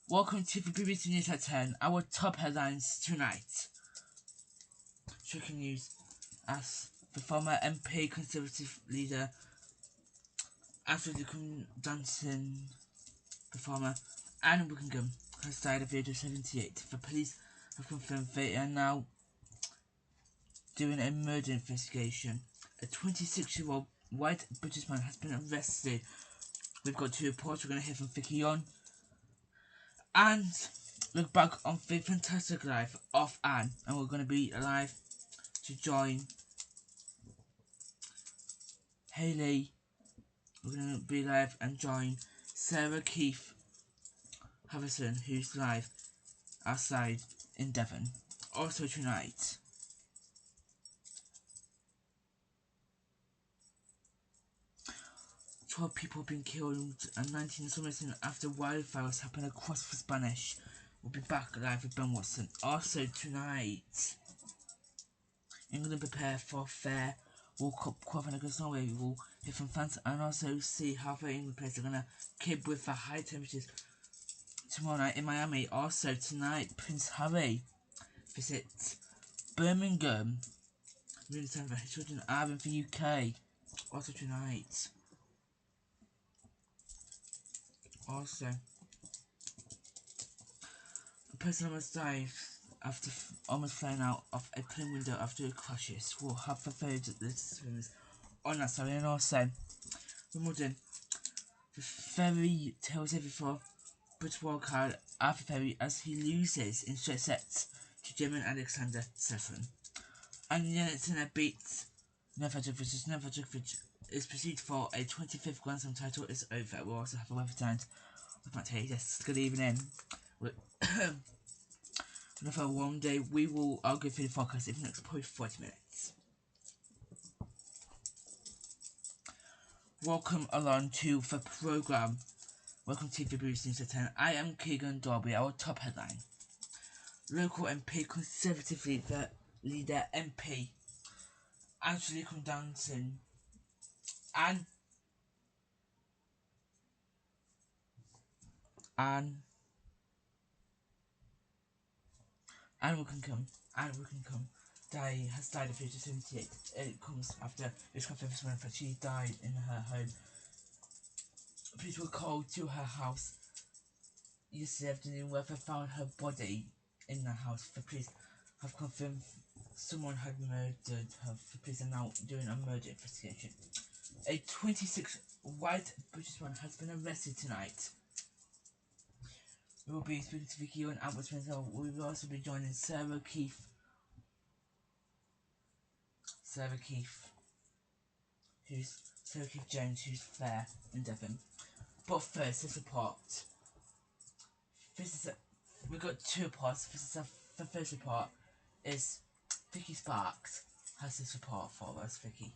Welcome to the BBC News at 10. Our top headlines tonight. Shocking news as the former MP Conservative leader Ashley Johnson, the former Anne Buckingham, has died at the age of 78. The police have confirmed they are now doing a murder investigation. A 26-year-old white British man has been arrested. We've got two reports. We're going to hear from Vicky Yon and look back on the fantastic life of Anne, and we're going to be alive to join Hayley. We're going to be live and join Sarah Keith Harrison, who's live outside in Devon. Also tonight, 12 people have been killed and 19 are missing after wildfires happen across the Spanish. We'll be back live with Ben Watson. Also tonight, England prepare for their World Cup qualifying against Norway. We will hear from fans and also see how the England players are going to keep with the high temperatures tomorrow night in Miami. Also tonight, Prince Harry visits Birmingham. Really time for his children are in the UK. Also tonight. Also, a person almost died after almost flying out of a plane window after it crashes. We'll have the photos of this on that story. And also, Wimbledon, the fairy tells everything but wildcard Arthur Perry as he loses in straight sets to German Alexander Zverev. And Yannick beats Novak Djokovic. Novak Djokovic is pursued for a 25th Grand Slam title is over. We'll also have a weather times with Matt Hayes. Yes, good evening. Another one day I'll go through the forecast in the next probably 40 minutes. Welcome along to the programme. Welcome to the BBC News at 10. I am Keegan Darby. Our top headline. Local MP Conservative leader MP Ashley Johnson and Anne Buckingham has died at the age of 78. It comes after it's confirmed this morning that she died in her home. Police were called to her house yesterday afternoon where they found her body in the house. The police have confirmed someone had murdered her. The police are now doing a murder investigation. A 26 white British man has been arrested tonight. We will be speaking to Vicky and Albert Smith. We will also be joining Sarah Keith, Sarah Keith Jones, who's fair in Devon. But first, this report. We've got two reports. The first report is Vicky Sparks has this report for us. Vicky.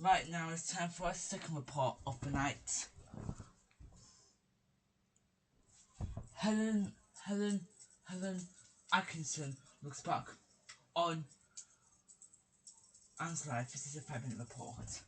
Right now it's time for our second report of the night. Helen Atkinson looks back on Anne's life. This is a 5-minute report.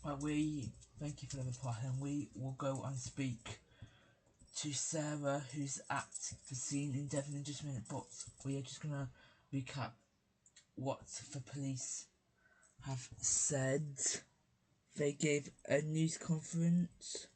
Well, we thank you for the report, and we will go and speak to Sarah, who's at the scene in Devon in just a minute. But we are just gonna recap what the police have said. They gave a news conference.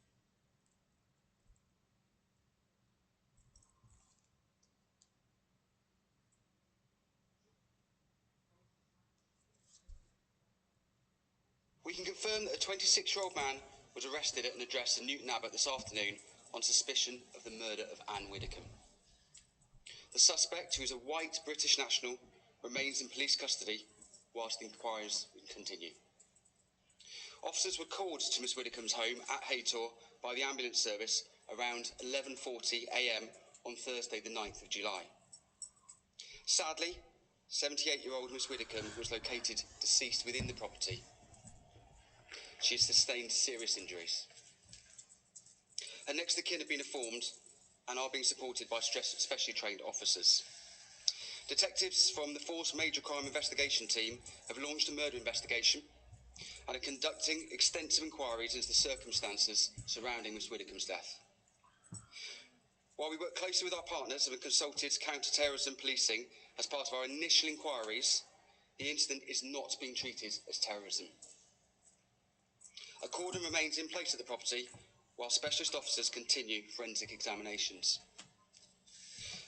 We can confirm that a 26-year-old man was arrested at an address in Newton Abbot this afternoon on suspicion of the murder of Anne Widdecombe. The suspect, who is a white British national, remains in police custody whilst the inquiries continue. Officers were called to Miss Widdecombe's home at Haytor by the ambulance service around 11:40 a.m. on Thursday the 9th of July. Sadly, 78-year-old Miss Widdecombe was located deceased within the property. She has sustained serious injuries. Her next of kin have been informed and are being supported by specially trained officers. Detectives from the Force Major Crime Investigation Team have launched a murder investigation and are conducting extensive inquiries into the circumstances surrounding Miss Widdecombe's death. While we work closely with our partners and have consulted counter-terrorism policing as part of our initial inquiries, the incident is not being treated as terrorism. A cordon remains in place at the property while specialist officers continue forensic examinations.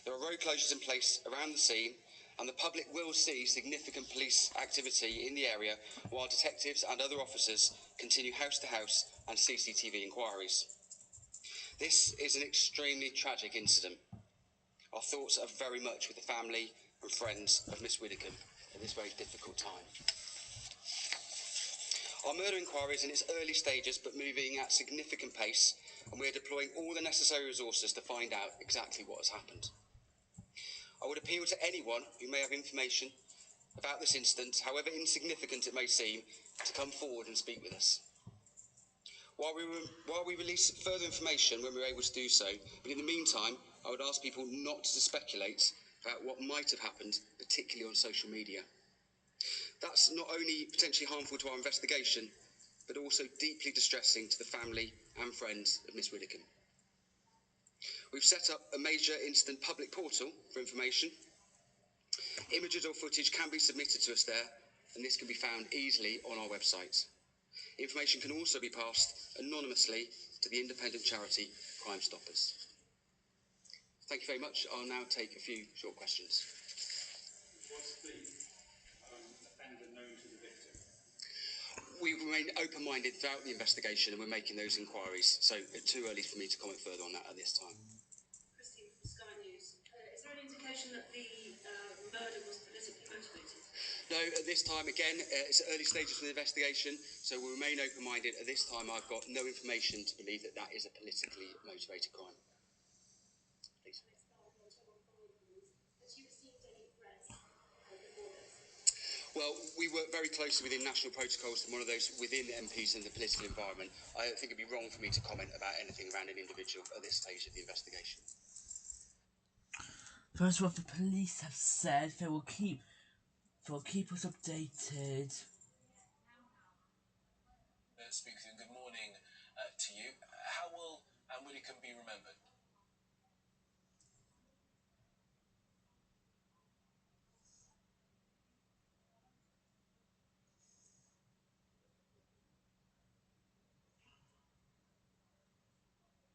There are road closures in place around the scene, and the public will see significant police activity in the area while detectives and other officers continue house-to-house and CCTV inquiries. This is an extremely tragic incident. Our thoughts are very much with the family and friends of Miss Widdecombe at this very difficult time. Our murder inquiry is in its early stages but moving at significant pace, and we are deploying all the necessary resources to find out exactly what has happened. I would appeal to anyone who may have information about this incident, however insignificant it may seem, to come forward and speak with us. While we release further information when we're able to do so, but in the meantime, I would ask people not to speculate about what might have happened, particularly on social media. That's not only potentially harmful to our investigation, but also deeply distressing to the family and friends of Miss Widdicombe. We've set up a major incident public portal for information. Images or footage can be submitted to us there, and this can be found easily on our website. Information can also be passed anonymously to the independent charity Crime Stoppers. Thank you very much. I'll now take a few short questions. Was the offender known to the victim? We remain open-minded throughout the investigation, and we're making those inquiries, so it's too early for me to comment further on that at this time. Christine from Sky News. Is there an indication that the murder was politically motivated? No, at this time, again, it's early stages of the investigation, so we remain open-minded. At this time, I've got no information to believe that that is a politically motivated crime. Please. Has you received any threats before this? Well, we work very closely within national protocols, and one of those within MPs and the political environment. I think it'd be wrong for me to comment about anything around an individual at this stage of the investigation. First of all, the police have said they will keep us updated. Speaking, good morning to you. How will Anne Widdicombe be remembered?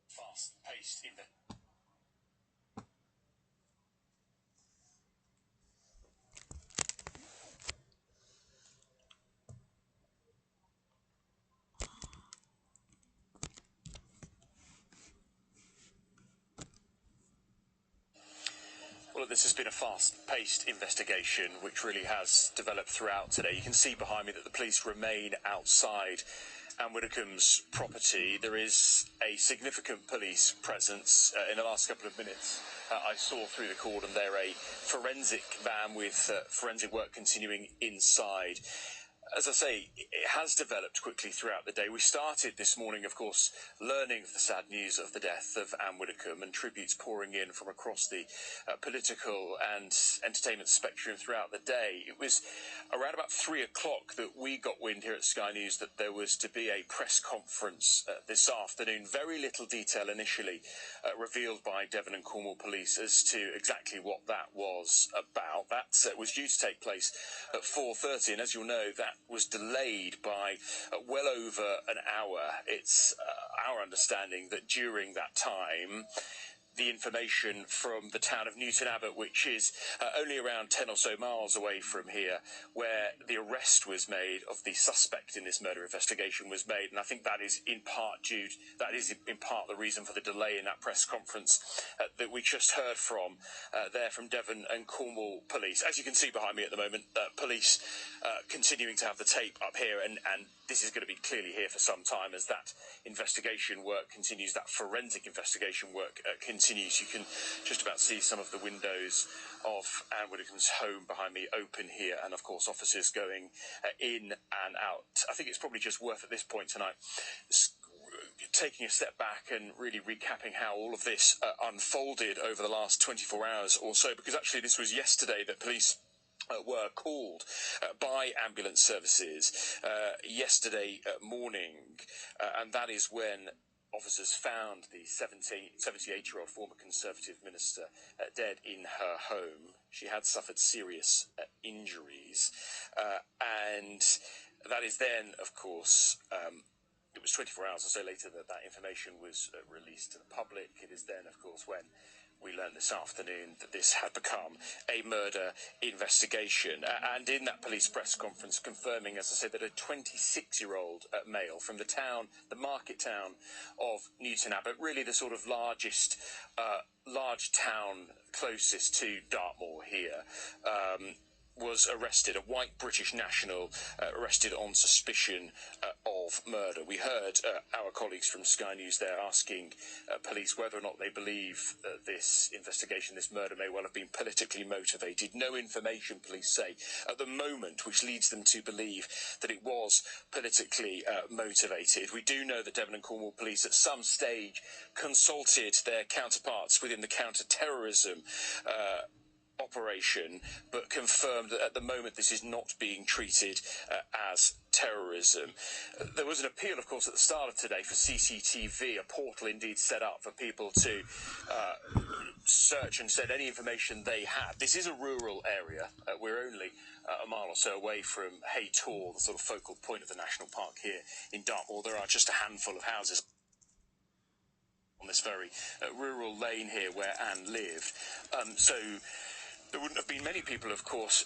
Fast-paced in the Well, this has been a fast-paced investigation which really has developed throughout today. You can see behind me that the police remain outside Anne Widdicombe's property. There is a significant police presence in the last couple of minutes. I saw through the cordon there a forensic van with forensic work continuing inside. As I say, it has developed quickly throughout the day. We started this morning, of course, learning of the sad news of the death of Anne Widdicombe, and tributes pouring in from across the political and entertainment spectrum throughout the day. It was around about 3 o'clock that we got wind here at Sky News that there was to be a press conference this afternoon. Very little detail initially revealed by Devon and Cornwall Police as to exactly what that was about. That was due to take place at 4:30, and as you'll know, that was delayed by well over an hour. It's our understanding that during that time, the information from the town of Newton Abbot, which is only around 10 or so miles away from here, where the arrest was made of the suspect in this murder investigation was made, and I think that is in part the reason for the delay in that press conference that we just heard from from Devon and Cornwall Police. As you can see behind me at the moment, police continuing to have the tape up here, and this is going to be clearly here for some time as that investigation work continues, that forensic investigation work continues. You can just about see some of the windows of Anne Widdicombe's home behind me open here, and of course officers going in and out. I think it's probably just worth at this point tonight taking a step back and really recapping how all of this unfolded over the last 24 hours or so, because actually this was yesterday that police were called by ambulance services yesterday morning, and that is when officers found the 78-year-old former Conservative minister dead in her home. She had suffered serious injuries, and that is then, of course, it was 24 hours or so later that that information was released to the public. It is then, of course, when we learned this afternoon that this had become a murder investigation. And in that police press conference confirming, as I said, that a 26-year-old male from the town, the market town of Newton Abbot, really the sort of largest large town closest to Dartmoor here, was arrested, a white British national arrested on suspicion of murder. We heard our colleagues from Sky News there asking police whether or not they believe this investigation, this murder, may well have been politically motivated. No information, police say, at the moment which leads them to believe that it was politically motivated. We do know that Devon and Cornwall Police at some stage consulted their counterparts within the counter-terrorism operation, but confirmed that at the moment this is not being treated as terrorism. There was an appeal, of course, at the start of today for CCTV, a portal indeed set up for people to search and send any information they had. This is a rural area. We're only a mile or so away from Hay Tor, the sort of focal point of the national park here in Dartmoor. There are just a handful of houses on this very rural lane here where Anne lived. So there wouldn't have been many people, of course,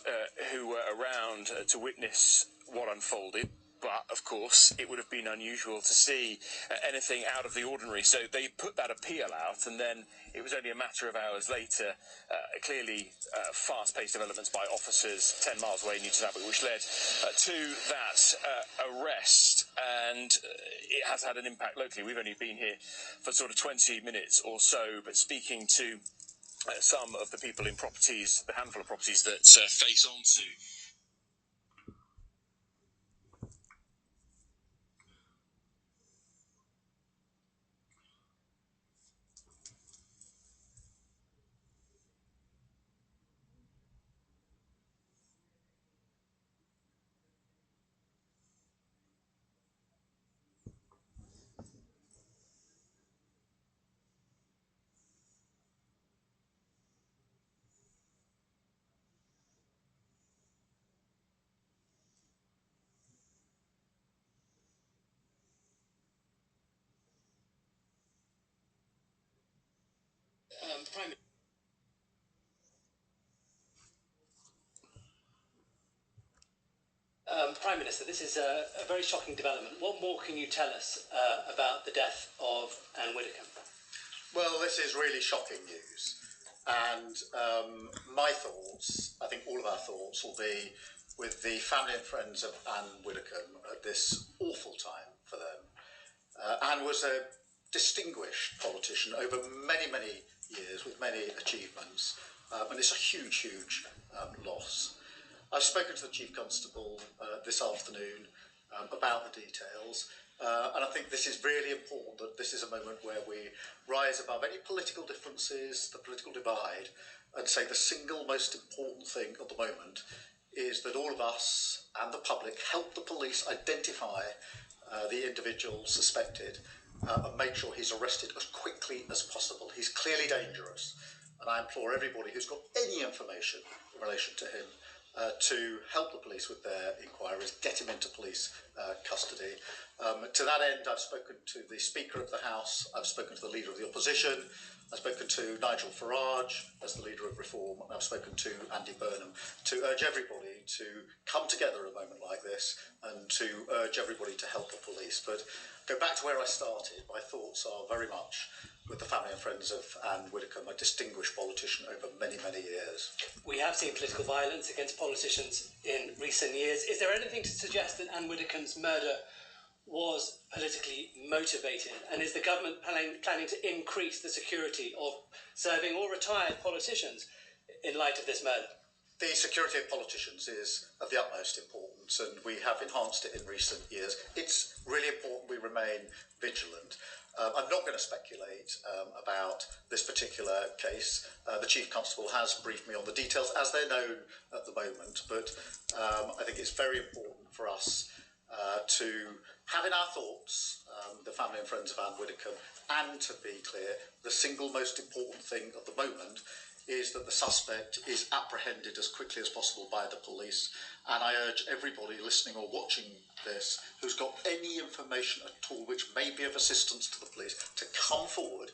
who were around to witness what unfolded. But, of course, it would have been unusual to see anything out of the ordinary. So they put that appeal out, and then it was only a matter of hours later, clearly fast-paced developments by officers 10 miles away in Newton Abbot, which led to that arrest. And it has had an impact locally. We've only been here for sort of 20 minutes or so, but speaking to some of the people in properties, the handful of properties that face onto Prime Minister, this is a very shocking development. What more can you tell us about the death of Anne Widdecombe? Well, this is really shocking news. And my thoughts, I think all of our thoughts, will be with the family and friends of Anne Widdecombe at this awful time for them. Anne was a distinguished politician over many, many years with many achievements. And it's a huge, huge loss. I've spoken to the Chief Constable this afternoon about the details, and I think this is really important, that this is a moment where we rise above any political differences, the political divide, and say the single most important thing at the moment is that all of us and the public help the police identify the individual suspected and make sure he's arrested as quickly as possible. He's clearly dangerous, and I implore everybody who's got any information in relation to him to help the police with their inquiries, get him into police custody. To that end, I've spoken to the Speaker of the House, I've spoken to the Leader of the Opposition, I've spoken to Nigel Farage as the Leader of Reform, and I've spoken to Andy Burnham to urge everybody to come together at a moment like this and to urge everybody to help the police. But go back to where I started, my thoughts are very much with the family and friends of Anne Widdecombe, a distinguished politician over many, many years. We have seen political violence against politicians in recent years. Is there anything to suggest that Anne Widdecombe's murder was politically motivated? And is the government planning to increase the security of serving or retired politicians in light of this murder? The security of politicians is of the utmost importance, and we have enhanced it in recent years. It's really important we remain vigilant. I'm not going to speculate about this particular case. The Chief Constable has briefed me on the details as they're known at the moment, but I think it's very important for us to have in our thoughts the family and friends of Anne Widdecombe, and to be clear, the single most important thing at the moment is that the suspect is apprehended as quickly as possible by the police. And I urge everybody listening or watching this who's got any information at all which may be of assistance to the police to come forward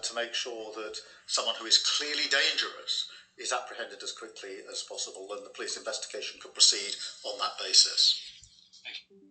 to make sure that someone who is clearly dangerous is apprehended as quickly as possible, and the police investigation could proceed on that basis. Thank you.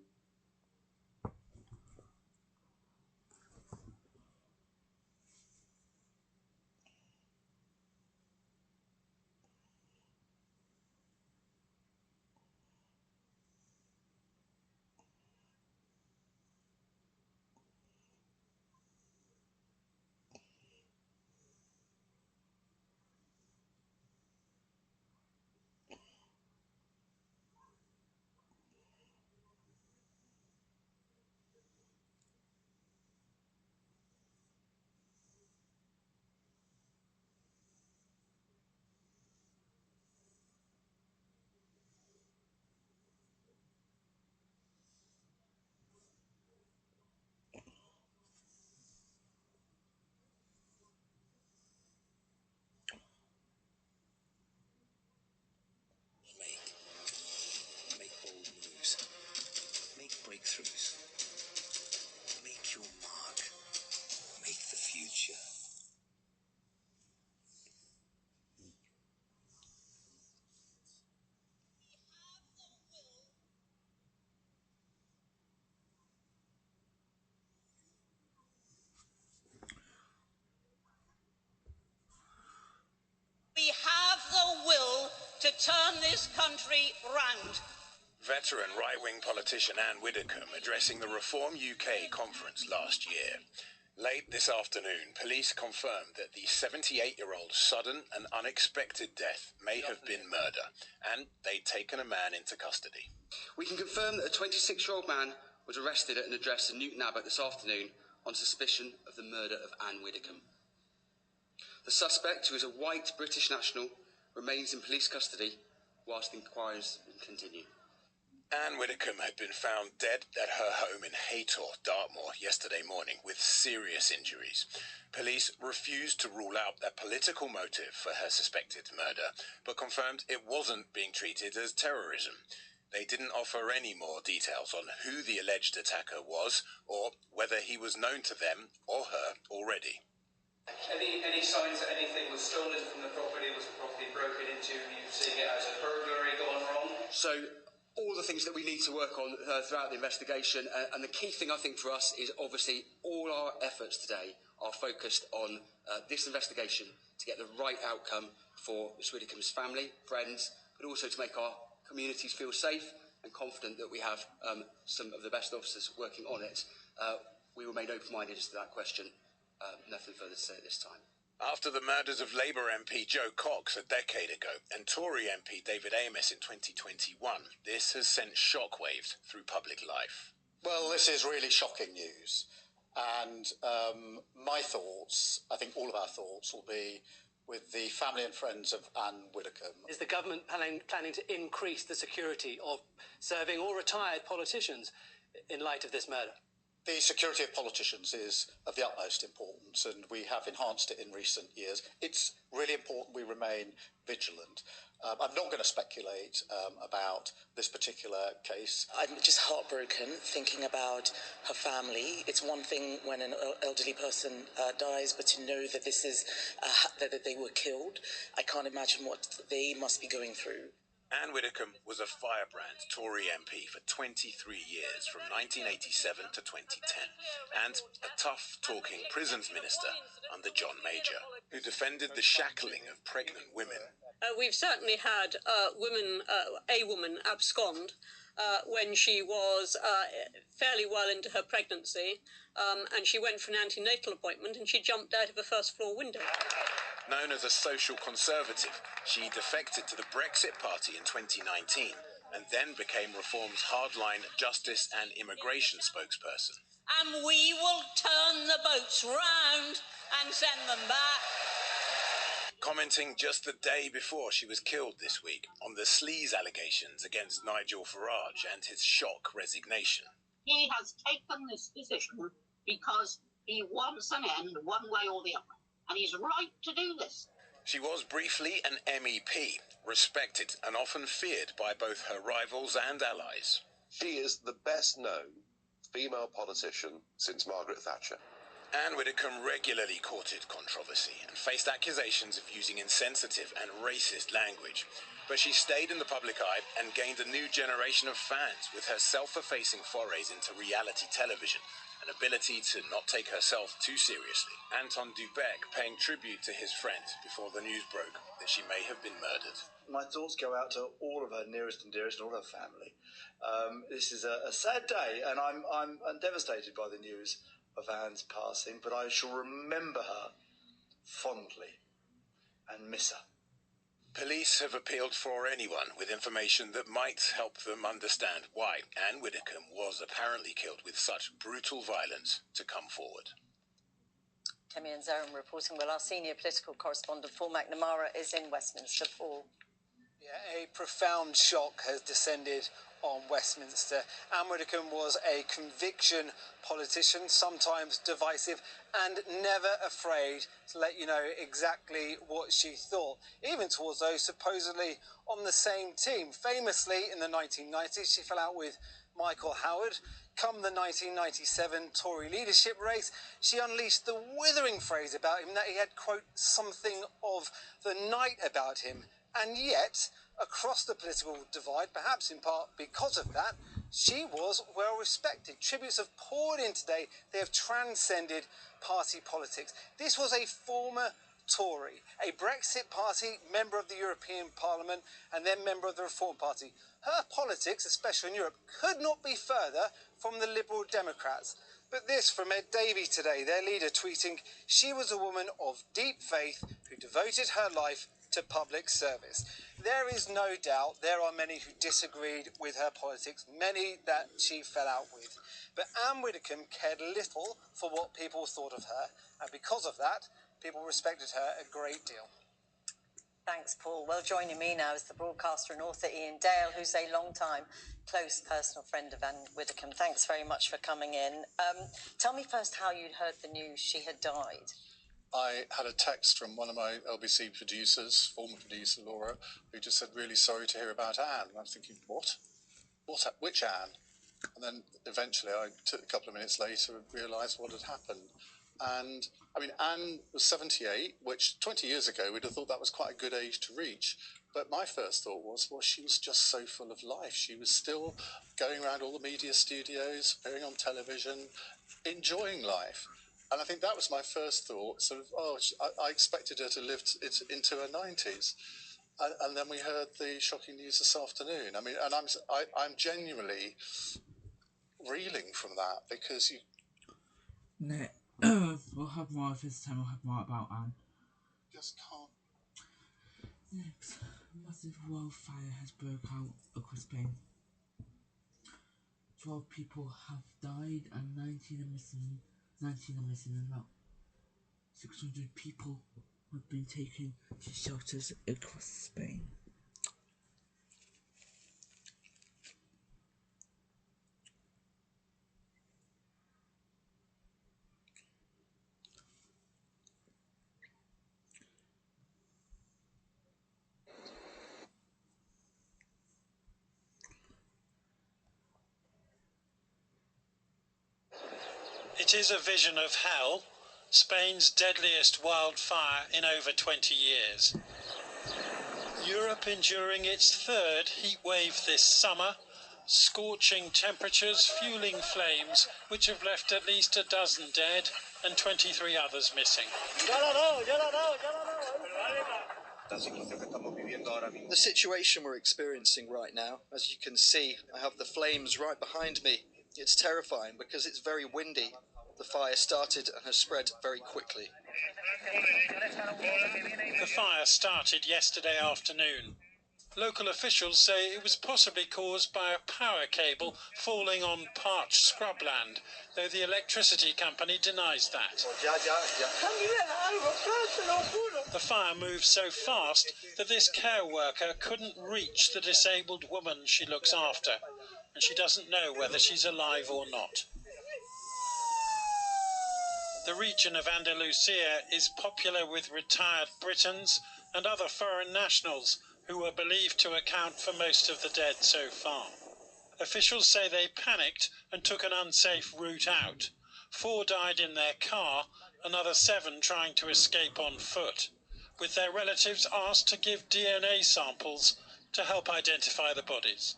turn this country round. Veteran right-wing politician Anne Widdecombe addressing the Reform UK conference last year. Late this afternoon, police confirmed that the 78-year-old's sudden and unexpected death may have been murder, and they'd taken a man into custody. We can confirm that a 26-year-old man was arrested at an address in Newton Abbot this afternoon on suspicion of the murder of Anne Widdecombe. The suspect, who is a white British national, remains in police custody whilst inquiries continue. Anne Widdecombe had been found dead at her home in Haytor, Dartmoor, yesterday morning with serious injuries. Police refused to rule out a political motive for her suspected murder, but confirmed it wasn't being treated as terrorism. They didn't offer any more details on who the alleged attacker was or whether he was known to them or her already. Any signs that anything was stolen from the property, was the property broken into, you seeing it as a burglary gone wrong? So, all the things that we need to work on throughout the investigation, and the key thing I think for us is obviously all our efforts today are focused on this investigation to get the right outcome for Ms Widdecombe's family, friends, but also to make our communities feel safe and confident that we have some of the best officers working on it. We remain open-minded as to that question. Nothing further to say at this time. After the murders of Labour MP Joe Cox a decade ago and Tory MP David Amess in 2021, this has sent shockwaves through public life. Well, this is really shocking news. And my thoughts, I think all of our thoughts, will be with the family and friends of Anne Widdecombe. Is the government planning to increase the security of serving or retired politicians in light of this murder? The security of politicians is of the utmost importance, and we have enhanced it in recent years. It's really important we remain vigilant. I'm not going to speculate about this particular case. I'm just heartbroken thinking about her family. It's one thing when an elderly person dies, but to know that this is that they were killed, I can't imagine what they must be going through. Anne Widdecombe was a firebrand Tory MP for 23 years, from 1987 to 2010, and a tough-talking prisons minister under John Major, who defended the shackling of pregnant women. We've certainly had a woman abscond when she was fairly well into her pregnancy, and she went for an antenatal appointment and she jumped out of a first-floor window. Known as a social conservative, she defected to the Brexit Party in 2019 and then became Reform's hardline justice and immigration spokesperson. And we will turn the boats round and send them back. Commenting just the day before she was killed this week on the sleaze allegations against Nigel Farage and his shock resignation. He has taken this decision because he wants an end one way or the other. And he's right to do this. She was briefly an MEP, respected and often feared by both her rivals and allies. She is the best known female politician since Margaret Thatcher. Anne Widdecombe regularly courted controversy and faced accusations of using insensitive and racist language. But she stayed in the public eye and gained a new generation of fans with her self-effacing forays into reality television, an ability to not take herself too seriously. Anton Dubek paying tribute to his friend before the news broke that she may have been murdered. My thoughts go out to all of her nearest and dearest and all her family. This is a sad day, and I'm devastated by the news of Anne's passing, but I shall remember her fondly and miss her. Police have appealed for anyone with information that might help them understand why Anne Widdecombe was apparently killed with such brutal violence to come forward. Kemi and Zarin reporting. Well, our senior political correspondent Paul McNamara is in Westminster. Paul. Yeah, a profound shock has descended on Westminster. Anne Widdecombe was a conviction politician, sometimes divisive and never afraid to let you know exactly what she thought, even towards those supposedly on the same team. Famously, in the 1990s, she fell out with Michael Howard. Come the 1997 Tory leadership race, she unleashed the withering phrase about him that he had, quote, something of the night about him. And yet, across the political divide, perhaps in part because of that, she was well respected. Tributes have poured in today. They have transcended party politics. This was a former Tory, a Brexit Party member of the European Parliament and then member of the Reform Party. Her politics, especially in Europe, could not be further from the Liberal Democrats. But this from Ed Davey today, their leader, tweeting, "She was a woman of deep faith who devoted her life to public service." There is no doubt there are many who disagreed with her politics, many that she fell out with. But Anne Widdecombe cared little for what people thought of her, and because of that, people respected her a great deal. Thanks, Paul. Well, joining me now is the broadcaster and author Ian Dale, who's a long-time close personal friend of Anne Widdecombe. Thanks very much for coming in. Tell me first how you'd heard the news she had died. I had a text from one of my LBC producers, former producer Laura, who just said, "Really sorry to hear about Anne." And I'm thinking, what? Which Anne? And then eventually, a couple of minutes later, realised what had happened. And I mean, Anne was 78, which 20 years ago we'd have thought that was quite a good age to reach. But my first thought was, well, she was just so full of life. She was still going around all the media studios, appearing on television, enjoying life. And I think that was my first thought, sort of, I expected her to live into her 90s. And then we heard the shocking news this afternoon. I mean, and I'm genuinely reeling from that because you... We'll have more this time, we'll have more about Anne. Just can't... Next, a massive wildfire has broke out across Spain. 12 people have died and 19 are missing, and about 600 people have been taken to shelters across Spain. It is a vision of hell, Spain's deadliest wildfire in over 20 years. Europe enduring its third heat wave this summer, scorching temperatures fueling flames which have left at least a dozen dead and 23 others missing. The situation we're experiencing right now, as you can see, I have the flames right behind me. It's terrifying because it's very windy. The fire started and has spread very quickly. The fire started yesterday afternoon. Local officials say it was possibly caused by a power cable falling on parched scrubland, though the electricity company denies that. The fire moved so fast that this care worker couldn't reach the disabled woman she looks after, and she doesn't know whether she's alive or not. The region of Andalusia is popular with retired Britons and other foreign nationals who are believed to account for most of the dead so far. Officials say they panicked and took an unsafe route out. 4 died in their car, another 7 trying to escape on foot, with their relatives asked to give DNA samples to help identify the bodies.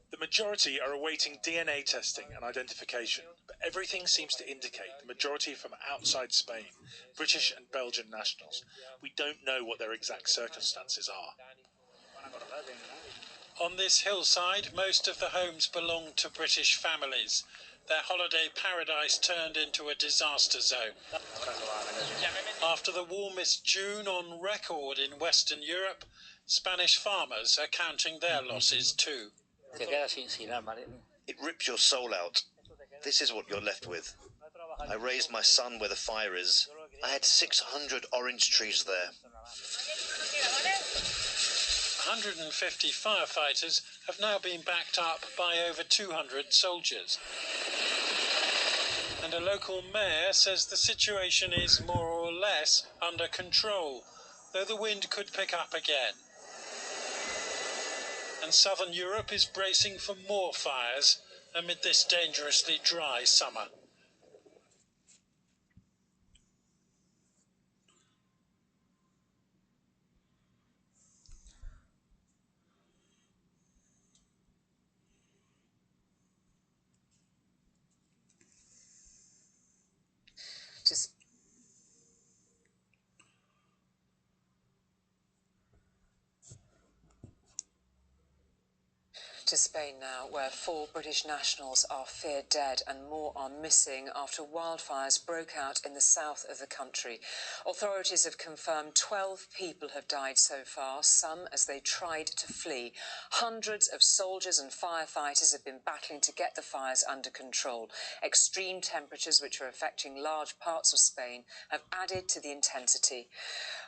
The majority are awaiting DNA testing and identification, but everything seems to indicate the majority are from outside Spain, British and Belgian nationals. We don't know what their exact circumstances are. On this hillside, most of the homes belong to British families. Their holiday paradise turned into a disaster zone. After the warmest June on record in Western Europe, Spanish farmers are counting their losses too. It rips your soul out. This is what you're left with. I raised my son where the fire is. I had 600 orange trees there. 150 firefighters have now been backed up by over 200 soldiers. And a local mayor says the situation is more or less under control, though the wind could pick up again. And southern Europe is bracing for more fires amid this dangerously dry summer. Just To Spain now, where 4 British nationals are feared dead and more are missing after wildfires broke out in the south of the country. Authorities have confirmed 12 people have died so far, some as they tried to flee. Hundreds of soldiers and firefighters have been battling to get the fires under control. Extreme temperatures, which are affecting large parts of Spain, have added to the intensity.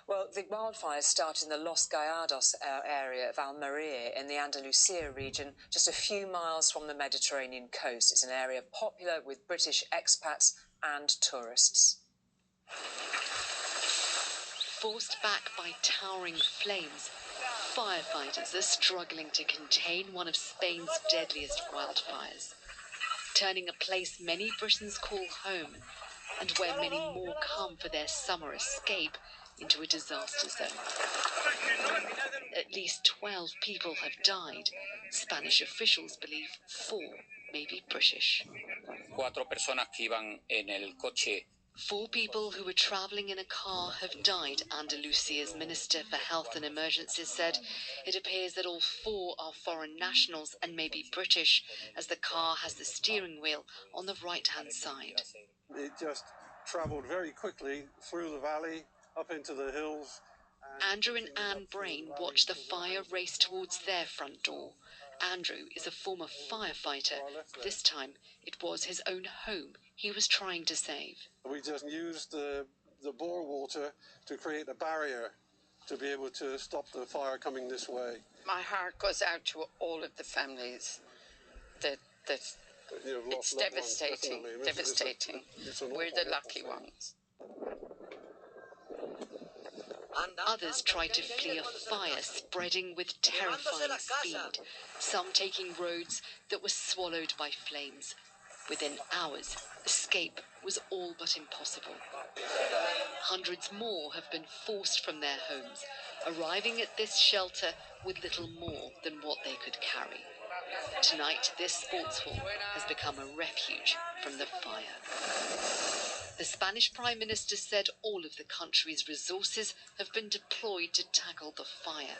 Well, the wildfires started in the Los Gallardos area of Almería in the Andalusia region, just a few miles from the Mediterranean coast. It's an area popular with British expats and tourists. Forced back by towering flames, firefighters are struggling to contain one of Spain's deadliest wildfires, turning a place many Britons call home and where many more come for their summer escape into a disaster zone. At least 12 people have died. Spanish officials believe 4 may be British. 4 personas que iban en el coche. 4 people who were travelling in a car have died, Andalusia's Minister for Health and Emergencies said. It appears that all 4 are foreign nationals and may be British, as the car has the steering wheel on the right-hand side. It just travelled very quickly through the valley, up into the hills. Andrew and Anne Brain watched the fire race towards their front door. Andrew is a former firefighter. This time, it was his own home he was trying to save. We just used the bore water to create a barrier to be able to stop the fire coming this way. My heart goes out to all of the families that it's devastating, devastating. We're the lucky ones. Others tried to flee a fire spreading with terrifying speed, some taking roads that were swallowed by flames. Within hours, escape was all but impossible. Hundreds more have been forced from their homes, arriving at this shelter with little more than what they could carry. Tonight, this sports hall has become a refuge from the fire. The Spanish Prime Minister said all of the country's resources have been deployed to tackle the fire.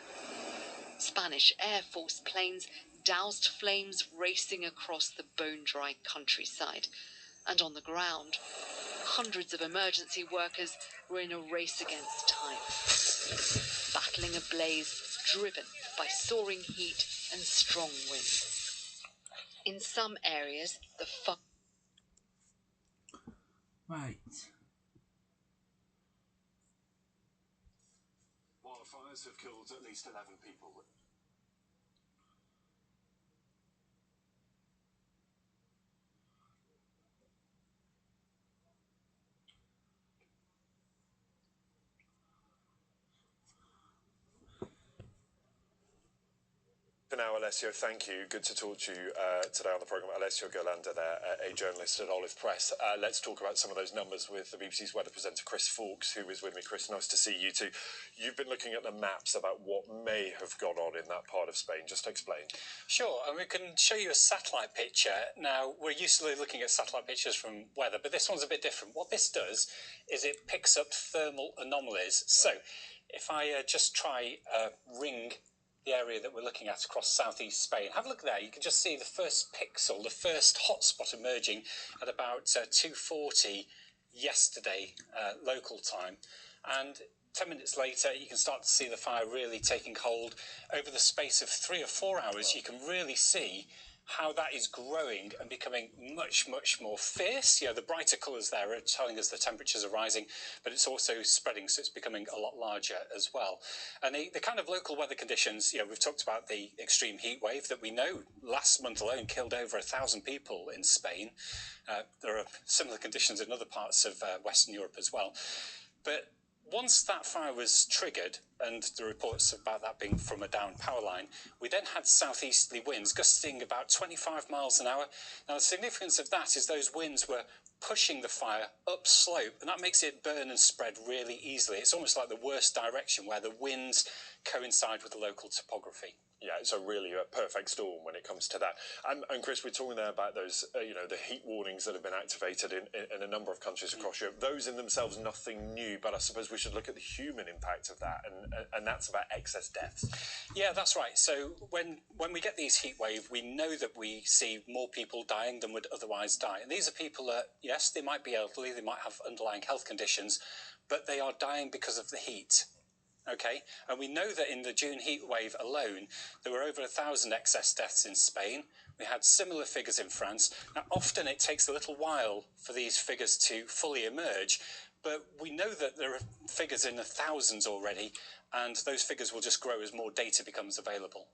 Spanish Air Force planes doused flames racing across the bone-dry countryside. And on the ground, hundreds of emergency workers were in a race against time, battling a blaze driven by soaring heat and strong winds. In some areas, the Right. Wildfires have killed at least 11 people. For now, Alessio, thank you. Good to talk to you today on the programme. Alessio Gerlanda there, a journalist at Olive Press. Let's talk about some of those numbers with the BBC's weather presenter Chris Fawkes, who is with me. Chris, nice to see you too. You've been looking at the maps about what may have gone on in that part of Spain. Just explain. Sure, and we can show you a satellite picture. Now, we're used to looking at satellite pictures from weather, but this one's a bit different. What this does is it picks up thermal anomalies. So, if I just try ring the area that we're looking at across southeast Spain. Have a look there. You can just see the first pixel, the first hotspot emerging at about 2:40 yesterday local time. And 10 minutes later, you can start to see the fire really taking hold. Over the space of 3 or 4 hours, you can really see how that is growing and becoming much, much more fierce. You know, the brighter colours there are telling us the temperatures are rising, but it's also spreading, so it's becoming a lot larger as well. And the kind of local weather conditions, you know, we've talked about the extreme heat wave that we know last month alone killed over 1,000 people in Spain. There are similar conditions in other parts of Western Europe as well. But once that fire was triggered, and the reports about that being from a down power line, we then had southeasterly winds gusting about 25 miles an hour. Now, the significance of that is those winds were pushing the fire upslope, and that makes it burn and spread really easily. It's almost like the worst direction where the winds coincide with the local topography. Yeah, it's really a perfect storm when it comes to that. And Chris, we're talking there about those, the heat warnings that have been activated in a number of countries across Europe. Those in themselves, nothing new, but I suppose we should look at the human impact of that, and that's about excess deaths. Yeah, that's right. So when we get these heat waves, we know that we see more people dying than would otherwise die. And these are people that, yes, they might be elderly, they might have underlying health conditions, but they are dying because of the heat. Okay, and we know that in the June heat wave alone, there were over 1,000 excess deaths in Spain. We had similar figures in France. Now, often it takes a little while for these figures to fully emerge, but we know that there are figures in the thousands already, and those figures will just grow as more data becomes available.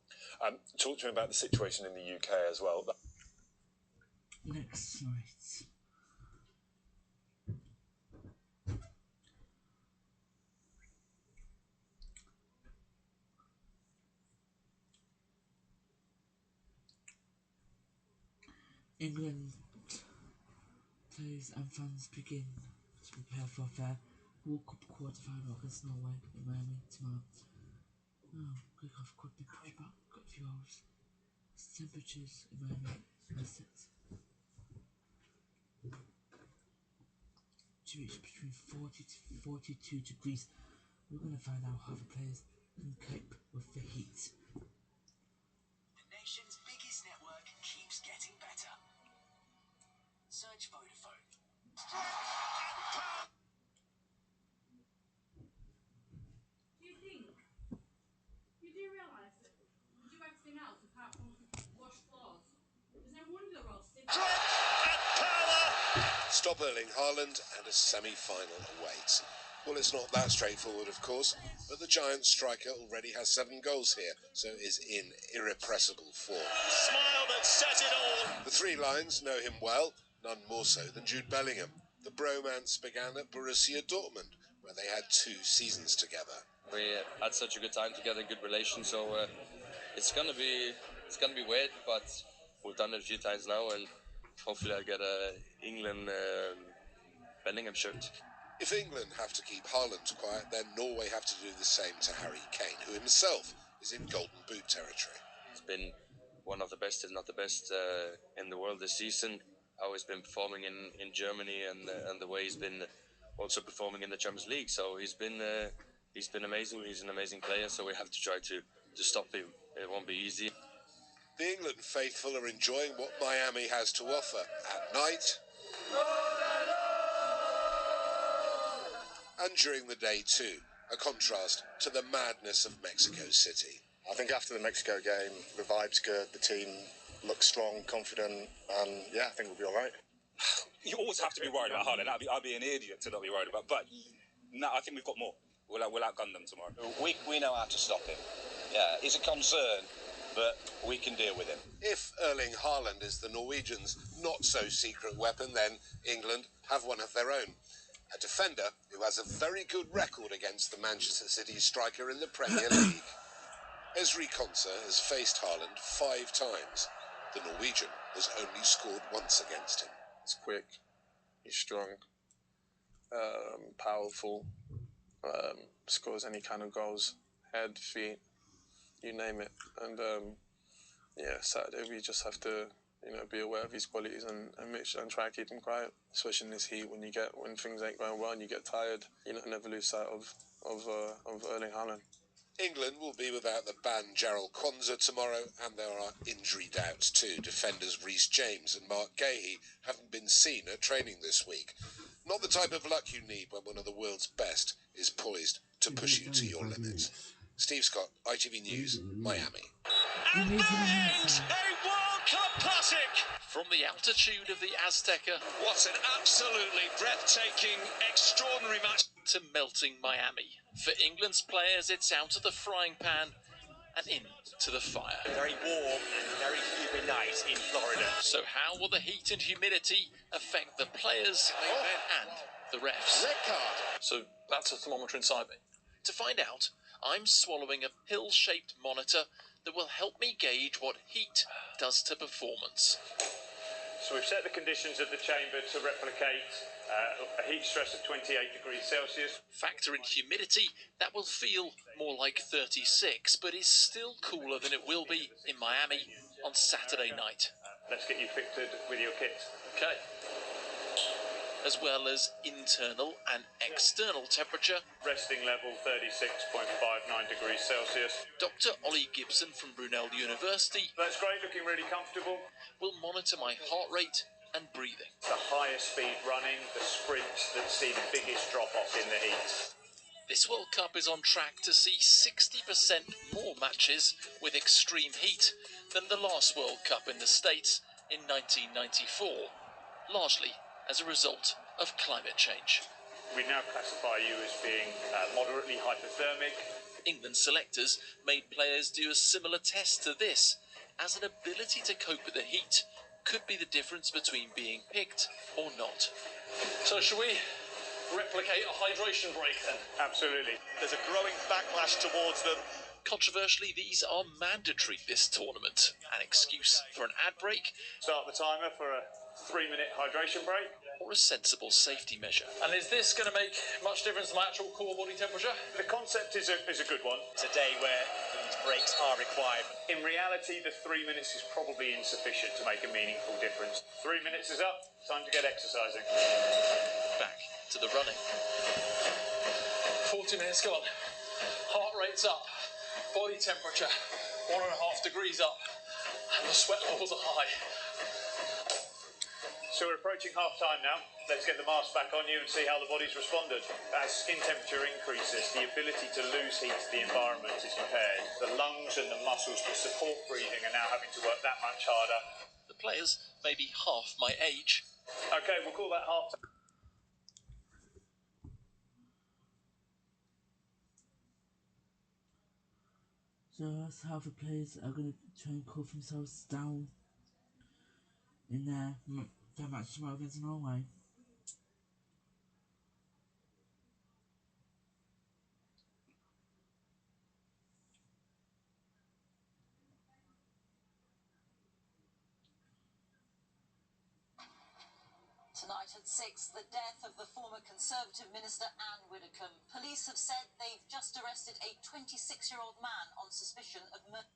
Talk to me about the situation in the UK as well. Next slide. England players and fans begin to prepare for their World Cup quarter-final against Norway in Miami tomorrow. Kick-off could be pushed back a few hours. Temperatures in Miami are set to reach between 40 to 42 degrees. We're going to find out how the players can cope with the heat. The nation's biggest network keeps getting better. Search Vodafone. You do realise that we do everything else apart from wash floors? There's no wonder we're all sick. Stop Erling Haaland, and a semi-final awaits. Well, it's not that straightforward, of course, but the Giants striker already has 7 goals here, so is in irrepressible form. Smile that says it all. The Three Lions know him well, none more so than Jude Bellingham. The bromance began at Borussia Dortmund, where they had 2 seasons together. We had such a good time together, good relation, so it's gonna be weird, but we've done it a few times now, and hopefully I'll get a England Bellingham shirt. If England have to keep Haaland quiet, then Norway have to do the same to Harry Kane, who himself is in Golden Boot territory. He's been one of the best, if not the best, in the world this season. How he's been performing in Germany, and the way he's been also performing in the Champions League. So he's been amazing. He's an amazing player. So we have to try to stop him. It won't be easy. The England faithful are enjoying what Miami has to offer at night and during the day too, a contrast to the madness of Mexico City. I think after the Mexico game, the vibe's good, the team looks strong, confident, and yeah, I think we'll be all right. You always have to be worried about Haaland. I'd be an idiot to not be worried about, but no, I think we've got more. We'll outgun them tomorrow. We know how to stop him. Yeah, it's a concern, but we can deal with him. If Erling Haaland is the Norwegians' not-so-secret weapon, then England have one of their own. A defender who has a very good record against the Manchester City striker in the Premier League. Ezri Konsa has faced Haaland 5 times. The Norwegian has only scored once against him. He's quick, he's strong, powerful, scores any kind of goals, head, feet, you name it. And Saturday we just have to, be aware of his qualities and make sure and try and keep him quiet, especially in this heat when things ain't going well and you get tired. Never lose sight of Erling Haaland. England will be without the banned Jarell Quansah tomorrow, and there are injury doubts too. Defenders Reece James and Mark Gahey haven't been seen at training this week. Not the type of luck you need when one of the world's best is poised to push you to your limits. Steve Scott, ITV News, Miami. And there ends a World Cup classic. From the altitude of the Azteca, What an absolutely breathtaking, extraordinary match. to melting Miami. For England's players, it's out of the frying pan and into the fire. Very warm and very humid night in Florida. So how will the heat and humidity affect the players and the refs? Red card. So that's a thermometer inside me. To find out, I'm swallowing a pill-shaped monitor that will help me gauge what heat does to performance. So we've set the conditions of the chamber to replicate a heat stress of 28 degrees Celsius. Factor in humidity, that will feel more like 36, but is still cooler than it will be in Miami on Saturday night. Let's get you fitted with your kit. Okay. As well as internal and external temperature. Resting level 36.59 degrees Celsius. Dr. Ollie Gibson from Brunel University. That's great, looking really comfortable. Will monitor my heart rate and breathing. The higher speed running, the sprints that see the biggest drop-off in the heat. This World Cup is on track to see 60% more matches with extreme heat than the last World Cup in the States in 1994, largely as a result of climate change. We now classify you as being moderately hypothermic. England selectors made players do a similar test to this, as an ability to cope with the heat could be the difference between being picked or not. So should we replicate a hydration break then? Absolutely. There's a growing backlash towards them. Controversially, these are mandatory this tournament. An excuse for an ad break. Start the timer for a 3-minute hydration break. Or a sensible safety measure. And is this going to make much difference to my actual core body temperature? The concept is a good one. It's a day where these breaks are required. In reality, the 3 minutes is probably insufficient to make a meaningful difference. 3 minutes is up, time to get exercising. Back to the running. 40 minutes gone. Heart rate's up. Body temperature 1.5 degrees up. And the sweat levels are high. So we're approaching half-time now. Let's get the mask back on you and see how the body's responded. As skin temperature increases, the ability to lose heat to the environment is impaired. The lungs and the muscles that support breathing are now having to work that much harder. The players may be half my age. Okay, we'll call that half-time. So that's how the players are going to try and cool themselves down in their match tomorrow against Norway. Tonight at 6, the death of the former Conservative Minister Anne Widdecombe. Police have said they've just arrested a 26-year-old man on suspicion of murder.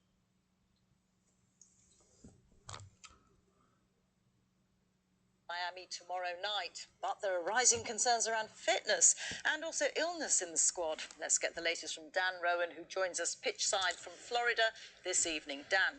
Miami tomorrow night, but there are rising concerns around fitness and also illness in the squad. Let's get the latest from Dan Rowan, who joins us pitch side from Florida this evening. Dan.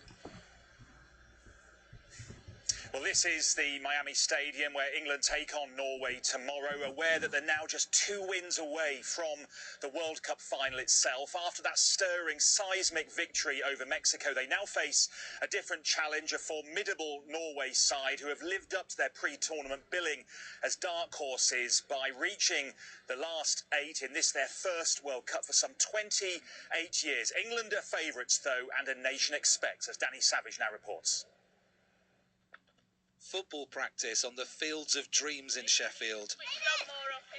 Well, this is the Miami Stadium where England take on Norway tomorrow, aware that they're now just 2 wins away from the World Cup final itself. After that stirring, seismic victory over Mexico, they now face a different challenge, a formidable Norway side who have lived up to their pre-tournament billing as dark horses by reaching the last 8 in this, their first World Cup for some 28 years. England are favourites, though, and a nation expects, as Danny Savage now reports. Football practice on the Fields of Dreams in Sheffield.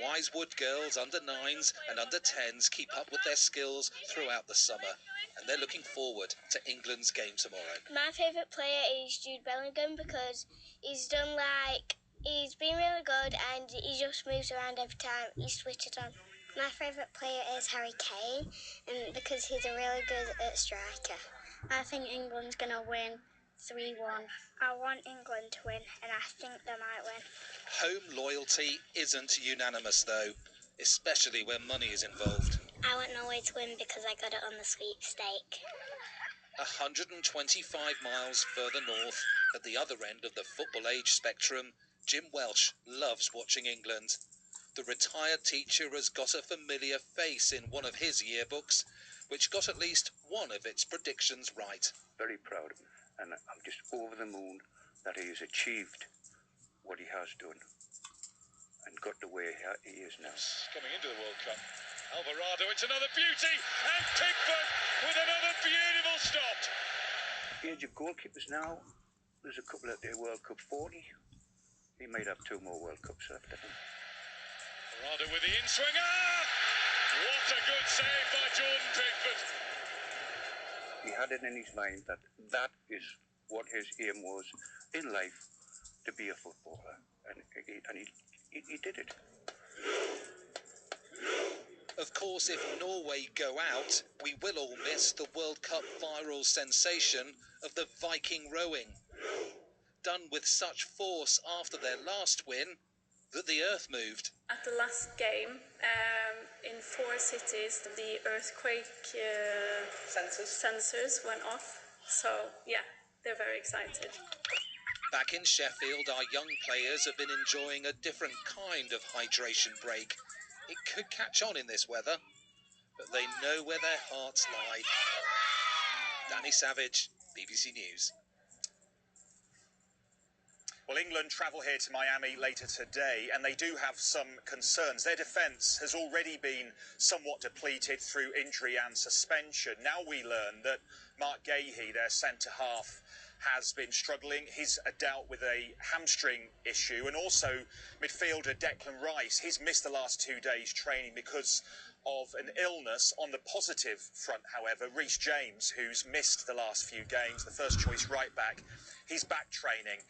Wisewood girls under 9s and under 10s keep up with their skills throughout the summer, and they're looking forward to England's game tomorrow. My favourite player is Jude Bellingham because he's been really good and he just moves around every time he's switched on. My favourite player is Harry Kane and because he's a really good striker. I think England's going to win 3-1. I want England to win, and I think they might win. Home loyalty isn't unanimous, though, especially when money is involved. I want Norway to win because I got it on the sweepstake. 125 miles further north, at the other end of the football age spectrum, Jim Welsh loves watching England. The retired teacher has got a familiar face in one of his yearbooks, which got at least one of its predictions right. Very proud of him. And I'm just over the moon that he has achieved what he has done and got to where he is now. Coming into the World Cup, Alvarado, it's another beauty, and Pickford with another beautiful stop. Age of goalkeepers now, there's a couple at the World Cup 40. He might have 2 more World Cups left, I think. Alvarado with the in-swing. What a good save by Jordan Pickford. He had it in his mind that that is what his aim was in life, to be a footballer, and he did it. Of course, if Norway go out, we will all miss the World Cup viral sensation of the Viking rowing. Done with such force after their last win that the earth moved. At the last game, in 4 cities, the earthquake sensors went off. So, yeah, they're very excited. Back in Sheffield, our young players have been enjoying a different kind of hydration break. It could catch on in this weather, but they know where their hearts lie. Danny Savage, BBC News. Well, England travel here to Miami later today, and they do have some concerns. Their defence has already been somewhat depleted through injury and suspension. Now we learn that Mark Gahey, their centre-half, has been struggling. He's dealt with a hamstring issue, and also midfielder Declan Rice. He's missed the last 2 days training because of an illness. On the positive front, however, Reece James, who's missed the last few games, the first choice right back, he's back training,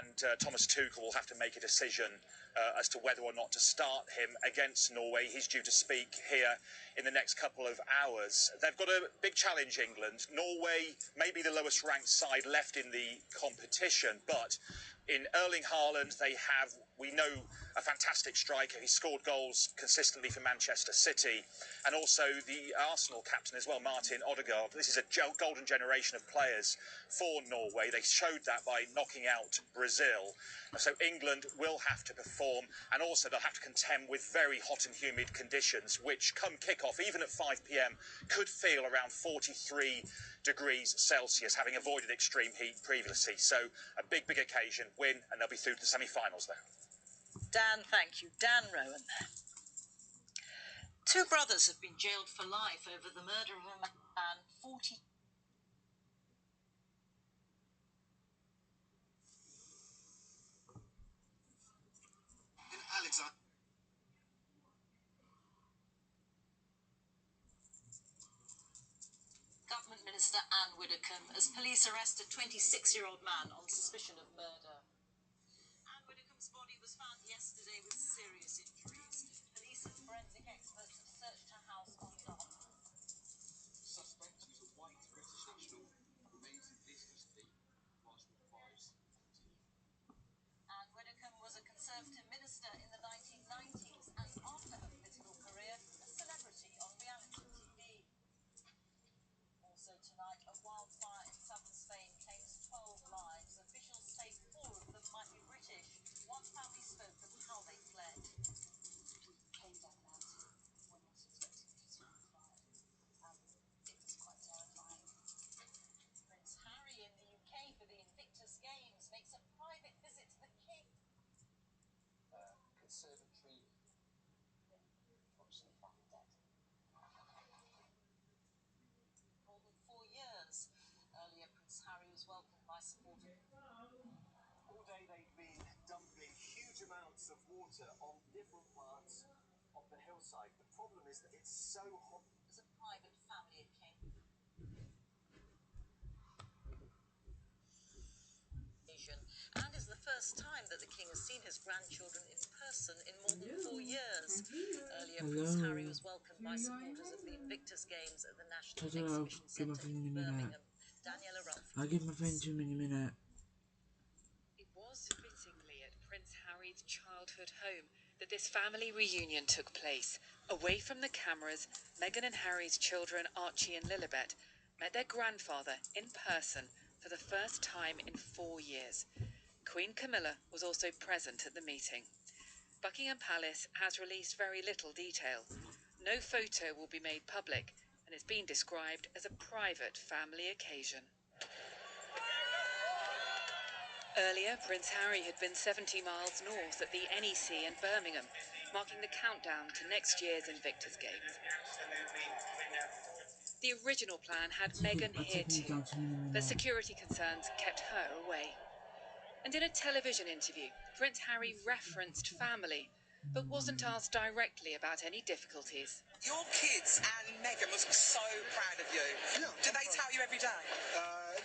and Thomas Tuchel will have to make a decision as to whether or not to start him against Norway. He's due to speak here in the next couple of hours. They've got a big challenge, England. Norway may be the lowest ranked side left in the competition, but in Erling Haaland, they have, we know, a fantastic striker. He scored goals consistently for Manchester City, and also the Arsenal captain as well, Martin Odegaard. This is a golden generation of players for Norway. They showed that by knocking out Brazil. So England will have to perform, and also they'll have to contend with very hot and humid conditions, which come kick-off, even at 5 p.m, could feel around 43 degrees Celsius, having avoided extreme heat previously. So a big, big occasion, win, and they'll be through to the semi-finals there. Dan, thank you. Dan Rowan. 2 brothers have been jailed for life over the murder of a man 40. Alexander. Government Minister Anne Widdecombe as police arrest a 26-year-old man on suspicion of murder. Anne Widdecombe's body was found yesterday with serious injuries. Police and forensic experts have searched her house on Dom. Suspect, who's a white British national, remains in police custody whilst requires continue. Anne Widdecombe was a Conservative minister in the 1990s and after her political career, a celebrity on reality TV. Also tonight, a wildfire in southern Spain claims 12 lives. Officials say 4 of them might be British. One family spoke of how they fled. We came down the mountain. We're not expecting peaceful fire. It was quite terrifying. Prince Harry in the UK for the Invictus Games makes a private visit to the King. Conservatory. Obviously back dead. More than 4 years. Earlier, Prince Harry was welcomed by supporters. All day they've been dumping huge amounts of water on different parts of the hillside. The problem is that it's so hot. As a private family at King. And is the first time that the King has seen his grandchildren in person in more than 4 years. Earlier, Prince Harry was welcomed by supporters of the Invictus Games at the National Exhibition Centre in Birmingham. Daniela Rolfe. I'll give my friend 2 in a minute. It was fittingly at Prince Harry's childhood home that this family reunion took place. Away from the cameras, Meghan and Harry's children, Archie and Lilibet, met their grandfather in person for the first time in 4 years. Queen Camilla was also present at the meeting. Buckingham Palace has released very little detail. No photo will be made public, and it's been described as a private family occasion. Earlier, Prince Harry had been 70 miles north at the NEC in Birmingham, marking the countdown to next year's Invictus Games. The original plan had Meghan here too, but security concerns kept her away. And in a television interview, Prince Harry referenced family, but wasn't asked directly about any difficulties. Your kids and Meghan must be so proud of you. Yeah. Do they tell you every day?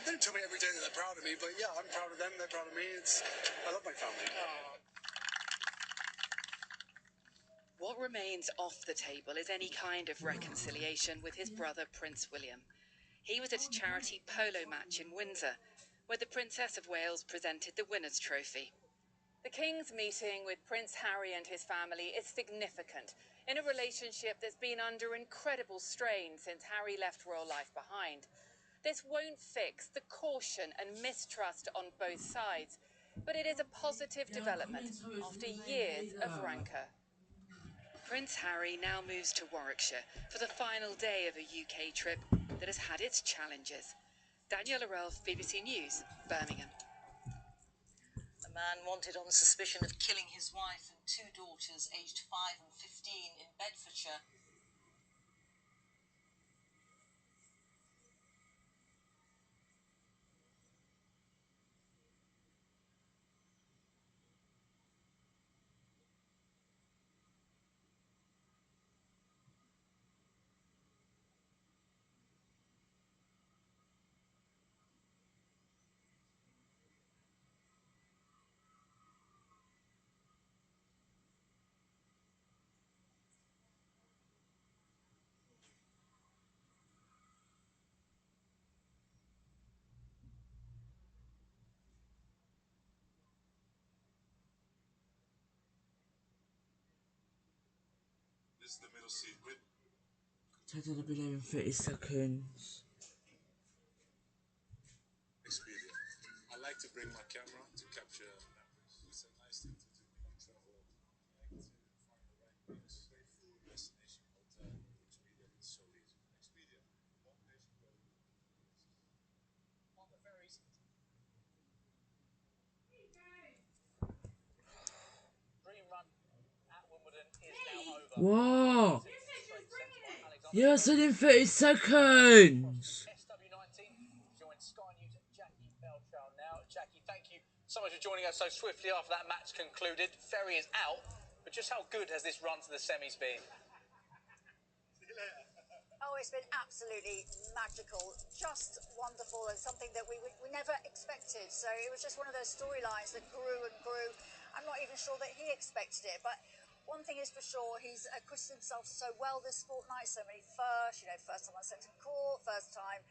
They don't tell me every day that they're proud of me, but yeah, I'm proud of them. They're proud of me. I love my family. What remains off the table is any kind of reconciliation with his brother Prince William. He was at a charity polo match in Windsor, where the Princess of Wales presented the winner's trophy. The King's meeting with Prince Harry and his family is significant in a relationship that's been under incredible strain since Harry left royal life behind. This won't fix the caution and mistrust on both sides, but it is a positive development after years of rancour. Prince Harry now moves to Warwickshire for the final day of a UK trip that has had its challenges. Daniela Ralph, BBC News, Birmingham. A man wanted on suspicion of killing his wife and two daughters aged 5 and 15 in Bedfordshire. This is the middle seat with Total a bit in 30 seconds. Expedia. I like to bring my camera to capture memories. It's a nice thing to do when you travel. I like to find the right place, safe food, destination, hotel. Expedia, it's so easy. Expedia, one place you go. On the ferries. Dream run at Wimbledon is now over. Whoa! Yes, in 30 seconds. SW19 joins Sky News Jackie Belchow now. Jackie, thank you so much for joining us so swiftly after that match concluded. Ferry is out, but just how good has this run to the semis been? Oh, it's been absolutely magical, just wonderful, and something that we never expected. So it was just one of those storylines that grew and grew. I'm not even sure that he expected it, but one thing is for sure, he's acquitted himself so well this fortnight, so many first time on centre court, first time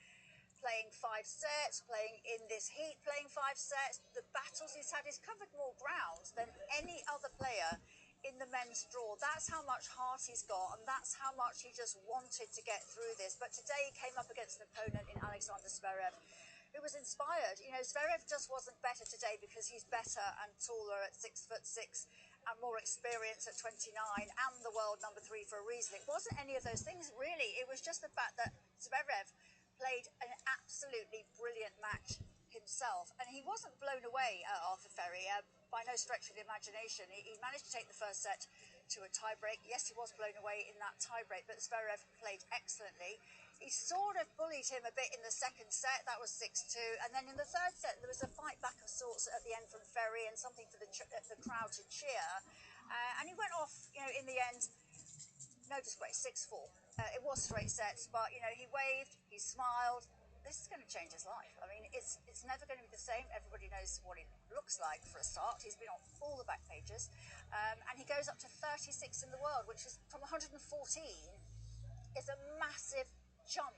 playing 5 sets, playing in this heat, playing 5 sets. The battles he's had, he's covered more ground than any other player in the men's draw. That's how much heart he's got, and that's how much he just wanted to get through this. But today he came up against an opponent in Alexander Zverev, who was inspired. Zverev just wasn't better today because he's better and taller at 6'6" and more experience at 29 and the world number 3 for a reason. It wasn't any of those things, really. It was just the fact that Zverev played an absolutely brilliant match himself, and he wasn't blown away at Arthur Ferry by no stretch of the imagination. He managed to take the first set to a tie-break. Yes, he was blown away in that tie-break, but Zverev played excellently. He sort of bullied him a bit in the second set. That was 6-2. And then in the third set, there was a fight back of sorts at the end from Ferry and something for the crowd to cheer. And he went off, in the end, no disgrace, 6-4. It was straight sets, but, he waved, he smiled. This is going to change his life. I mean, it's never going to be the same. Everybody knows what it looks like for a start. He's been on all the back pages. And he goes up to 36 in the world, which is from 114, is a massive jump.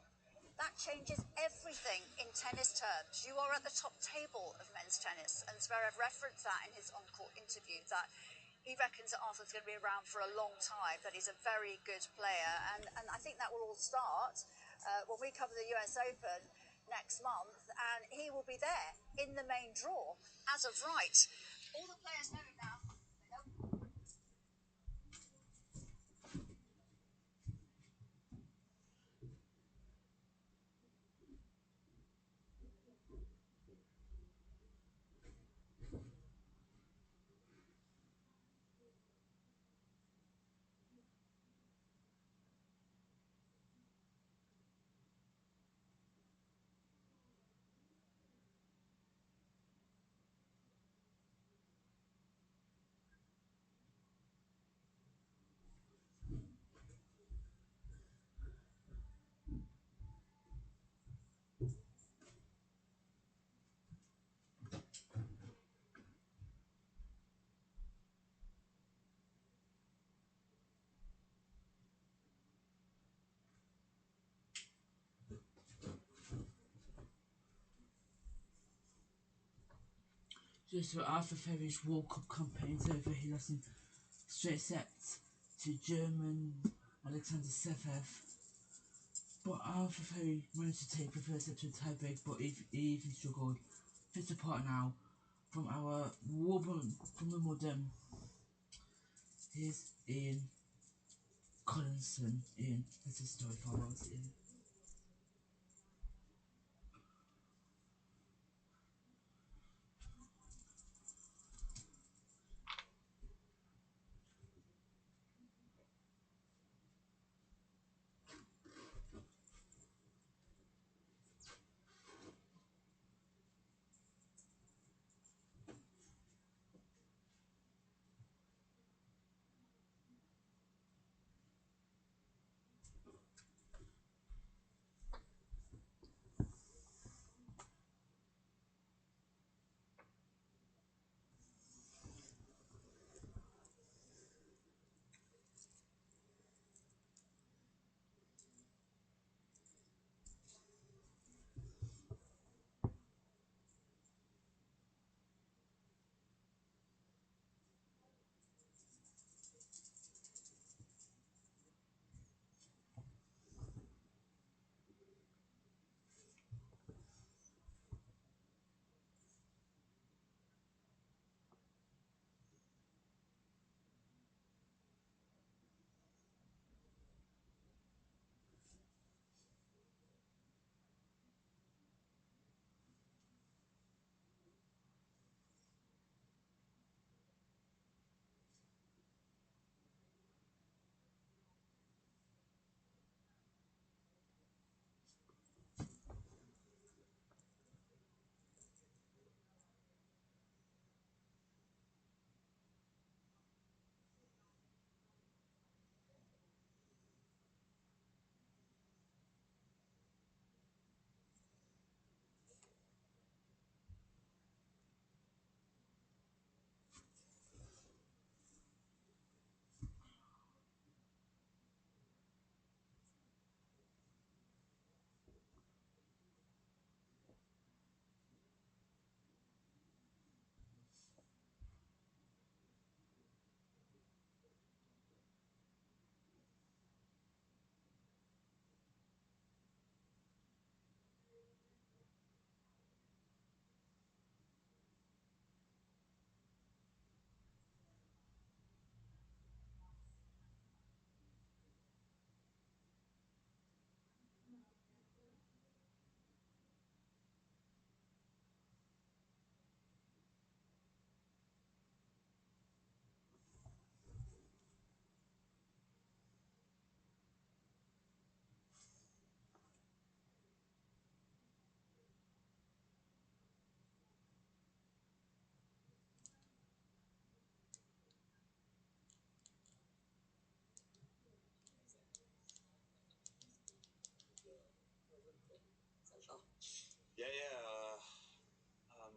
That changes everything in tennis terms. You are at the top table of men's tennis, and Zverev referenced that in his on-court interview, that he reckons that Arthur's going to be around for a long time, that he's a very good player, and I think that will all start when we cover the US Open next month, and he will be there in the main draw as of right. All the players know it now. Just for Arthur Ferry's World Cup campaigns over, he lost in straight sets to German Alexander Zverev. But Arthur Ferry managed to take the first set to a tiebreak, but he even struggled. Fifth apart now from our Wimbledon. Here's Ian Collinson. Ian, that's his story for us, Ian.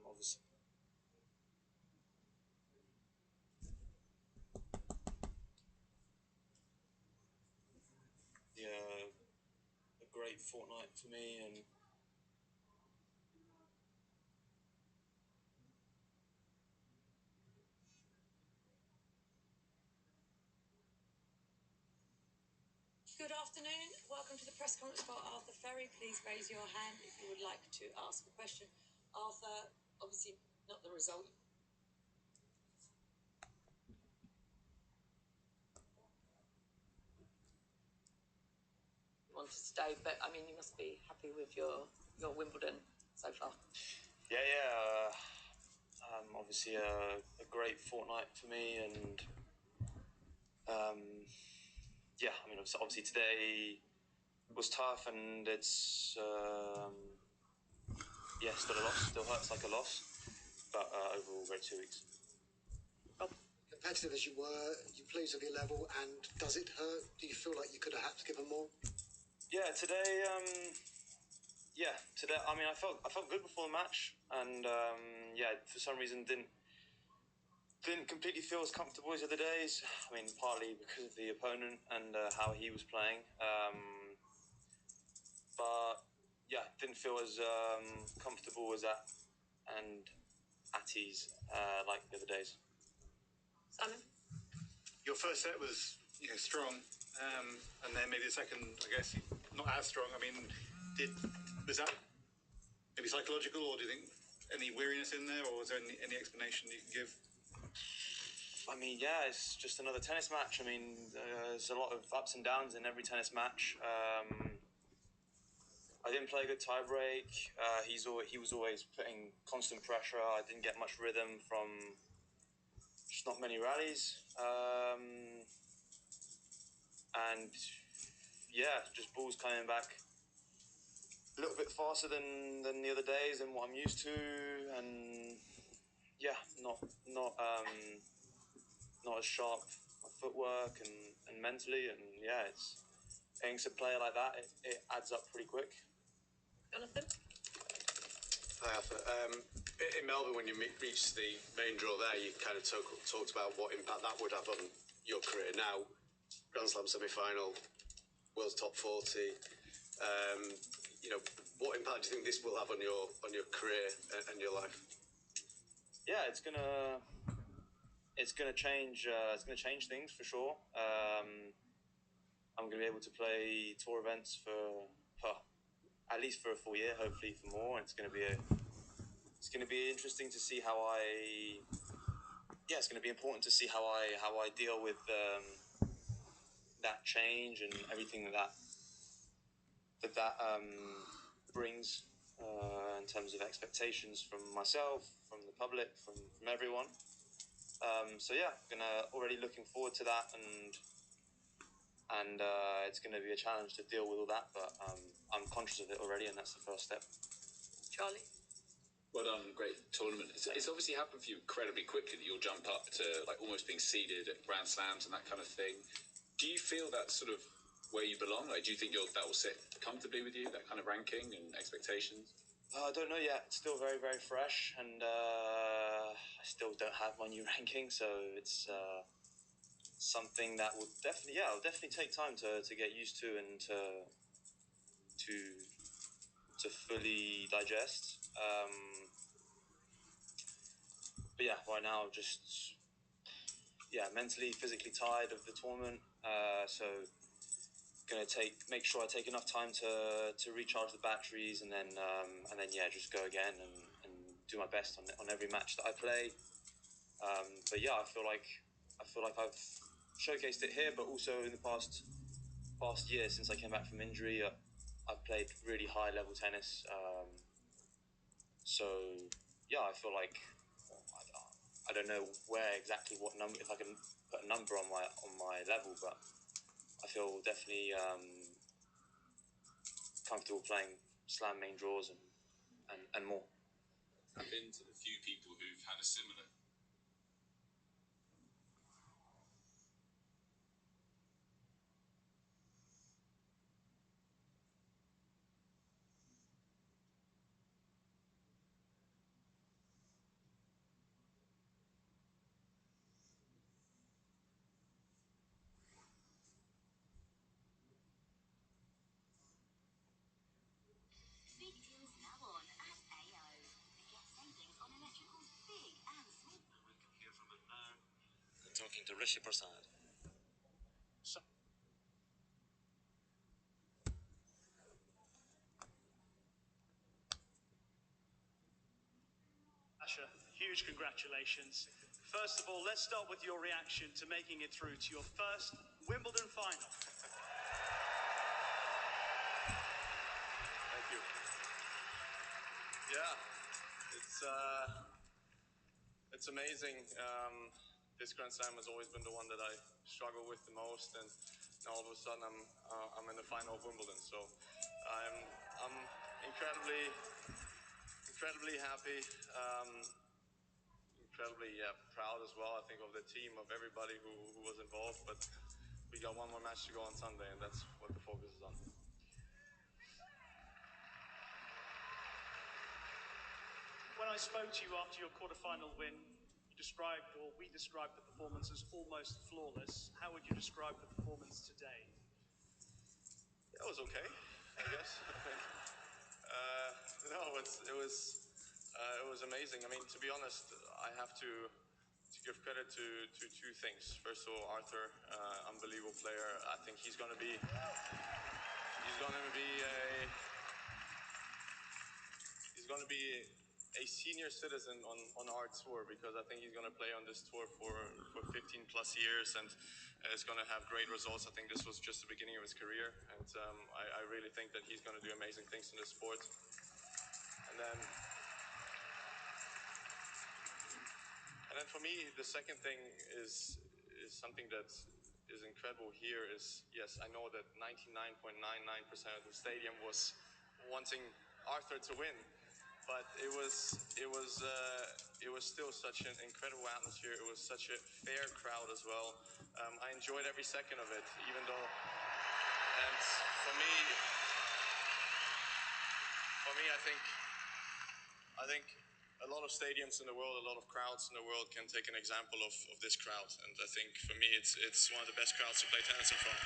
Obviously. Yeah, a great fortnight for me, and good afternoon. Welcome to the press conference for Arthur Ferry. Please raise your hand if you would like to ask a question. Arthur, obviously not the result you wanted today, but I mean, you must be happy with your Wimbledon so far. obviously a great fortnight for me, and obviously today was tough, and it's still a loss, still hurts like a loss, but overall great 2 weeks. Competitive as you were, you pleased with your level, and does it hurt? Do you feel like you could have had to give them more? Today, I mean, I felt good before the match, and for some reason didn't completely feel as comfortable as the other days. I mean, partly because of the opponent and how he was playing, but didn't feel as comfortable as that, and at ease like the other days. Simon? Your first set was strong, and then maybe the second, I guess, not as strong. I mean, was that maybe psychological, or do you think any weariness in there, or is there any explanation you can give? I mean, yeah, it's just another tennis match. I mean, there's a lot of ups and downs in every tennis match. I didn't play a good tie break. He was always putting constant pressure. I didn't get much rhythm from just not many rallies. And yeah, just balls coming back a little bit faster than the other days and what I'm used to, and yeah, not as sharp footwork and mentally, and yeah, it's against a player like that, it adds up pretty quick. Jonathan? Hi, Arthur. In Melbourne, when you reached the main draw there, you kind of talked about what impact that would have on your career. Now, Grand Slam semi-final, World's Top 40. What impact do you think this will have on your career and your life? Yeah, it's gonna change. It's gonna change things for sure. I'm gonna be able to play tour events for at least for a full year, hopefully for more. It's gonna be interesting to see how it's gonna be important to see how I deal with that change and everything that brings in terms of expectations from myself, from the public, from everyone. So yeah, already looking forward to that, and it's going to be a challenge to deal with all that, but I'm conscious of it already, and that's the first step. Charlie? Well done, great tournament. It's obviously happened for you incredibly quickly that you'll jump up to like almost being seeded at Grand Slams and that kind of thing. Do you feel that's sort of where you belong? Like, do you think that will sit comfortably with you, that kind of ranking and expectations? I don't know yet. It's still very, very fresh, and I still don't have my new ranking, so it's something that will definitely take time to get used to and to fully digest. But yeah, right now, just mentally, physically tired of the tournament. So gonna make sure I take enough time to recharge the batteries, and then just go again and do my best on every match that I play. But yeah, I feel like I've showcased it here, but also in the past year since I came back from injury, I've played really high level tennis. So yeah, I feel like I don't know what number, if I can put a number on my level, but I feel definitely comfortable playing slam main draws and more. I've been to the few people who've had a similar. Talking to Rishi Prasad. Asha, huge congratulations. First of all, let's start with your reaction to making it through to your first Wimbledon final. Thank you. Yeah, it's amazing. This Grand Slam has always been the one that I struggle with the most, and now all of a sudden I'm in the final of Wimbledon. So I'm incredibly happy, incredibly proud as well. I think of the team, of everybody who was involved. But we got one more match to go on Sunday, and that's what the focus is on. When I spoke to you after your quarterfinal win, we described the performance as almost flawless. How would you describe the performance today? It was okay, I guess. No, it was It was amazing. I mean, to be honest, I have to give credit to two things. First of all, Arthur, unbelievable player. I think he's going to be a senior citizen on our tour, because I think he's going to play on this tour for 15 plus years and is going to have great results. I think this was just the beginning of his career, and I really think that he's going to do amazing things in this sport. And then for me, the second thing is something that is incredible here is, yes, I know that 99.99% of the stadium was wanting Arthur to win, but it was still such an incredible atmosphere. It was such a fair crowd as well. I enjoyed every second of it, even though, and for me, I think a lot of stadiums in the world, a lot of crowds in the world can take an example of this crowd. And I think for me, it's one of the best crowds to play tennis in front.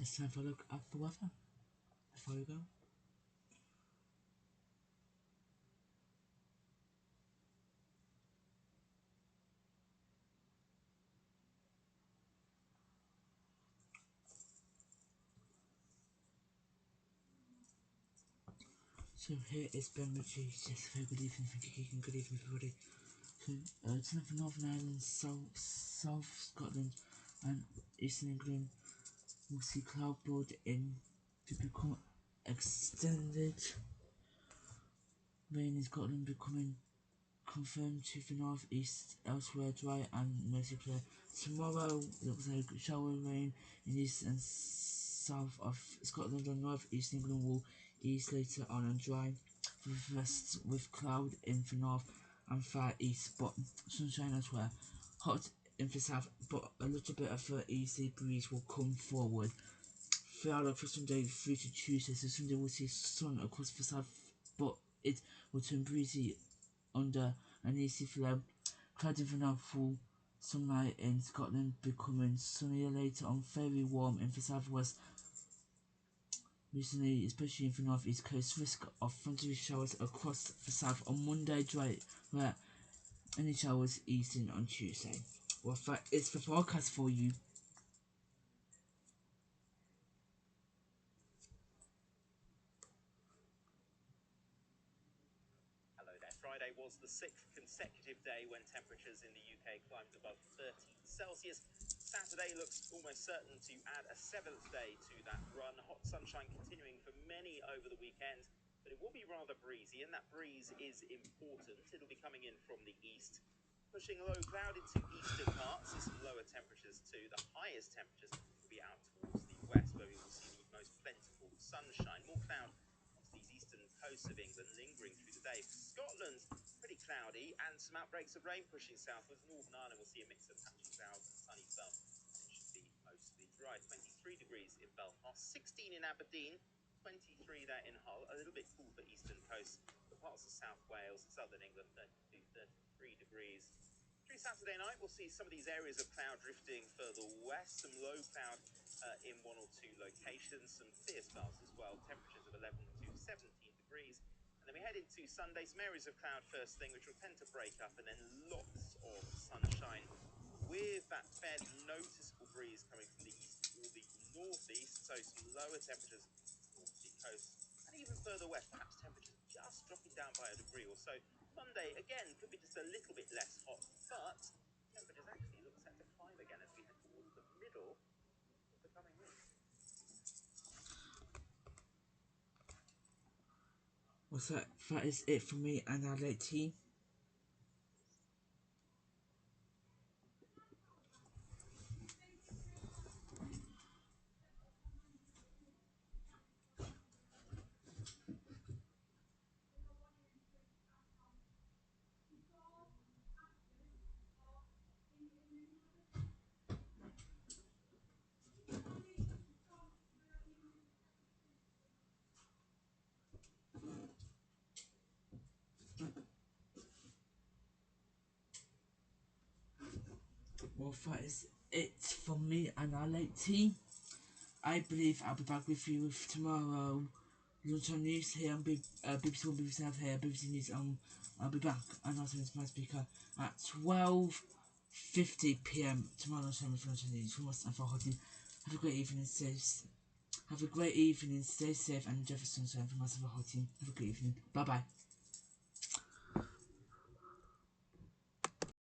It's time for a look at the weather before we go. So here is Ben Ritchie. Yes, very good evening, thank you, Keegan. Good evening, everybody. So, tonight for Northern Ireland, South Scotland, and Eastern England, we'll see cloud building to become extended. Rain in Scotland becoming confirmed to the northeast, elsewhere dry and mostly clear. Tomorrow looks like shower rain in east and south of Scotland, and north east England will ease later on and dry for the rest, with cloud in the north and far east, but sunshine elsewhere. Hot in the south, but a little bit of an easy breeze will come forward. The outlook for Sunday through to Tuesday. So Sunday we'll see sun across the south, but it will turn breezy under an easy flow. Cloudy for now, full sunlight in Scotland, becoming sunnier later on, very warm in the southwest recently, especially in the northeast coast. Risk of thundery showers across the south on Monday, dry, where any showers easing on Tuesday. Well, that is the forecast for you. Friday was the 6th consecutive day when temperatures in the UK climbed above 30 Celsius. Saturday looks almost certain to add a 7th day to that run. Hot sunshine continuing for many over the weekend, but it will be rather breezy, and that breeze is important. It'll be coming in from the east, pushing low cloud into eastern parts. There's some lower temperatures too. The highest temperatures will be out towards the west, where we will see the most plentiful sunshine. More cloud these eastern coasts of England lingering through the day. For Scotland, pretty cloudy and some outbreaks of rain pushing southwards. Northern Ireland will see a mix of patchy clouds and sunny spells. It should be mostly dry. 23 degrees in Belfast, 16 in Aberdeen, 23 there in Hull. A little bit cool for eastern coast, but parts of South Wales, southern England, 32, 33 degrees. Through Saturday night, we'll see some of these areas of cloud drifting further west, some low cloud in one or two locations, some clear spells as well, temperatures of 11 to 17 degrees. And then we head into Sunday, some areas of cloud first thing, which will tend to break up, and then lots of sunshine with that fairly noticeable breeze coming from the east or the northeast. So some lower temperatures off the coast, and even further west, perhaps temperatures just dropping down by a degree or so. Monday, again, could be just a little bit less hot, but temperatures actually look set to climb again as we head towards the middle of the coming week. What's that? That is it for me and our late team. Well, that is it from me and our late team. I believe I'll be back with you with tomorrow lunchtime news here on BBC One, BBC Have here, BBC News. I'll be back and also with my speaker at 12:50 PM tomorrow lunchtime with lunchtime news. From us and for Hodgson. Have a great evening, stay safe, and enjoy the sunshine from us and for Hodgson. Have a great evening. Bye bye.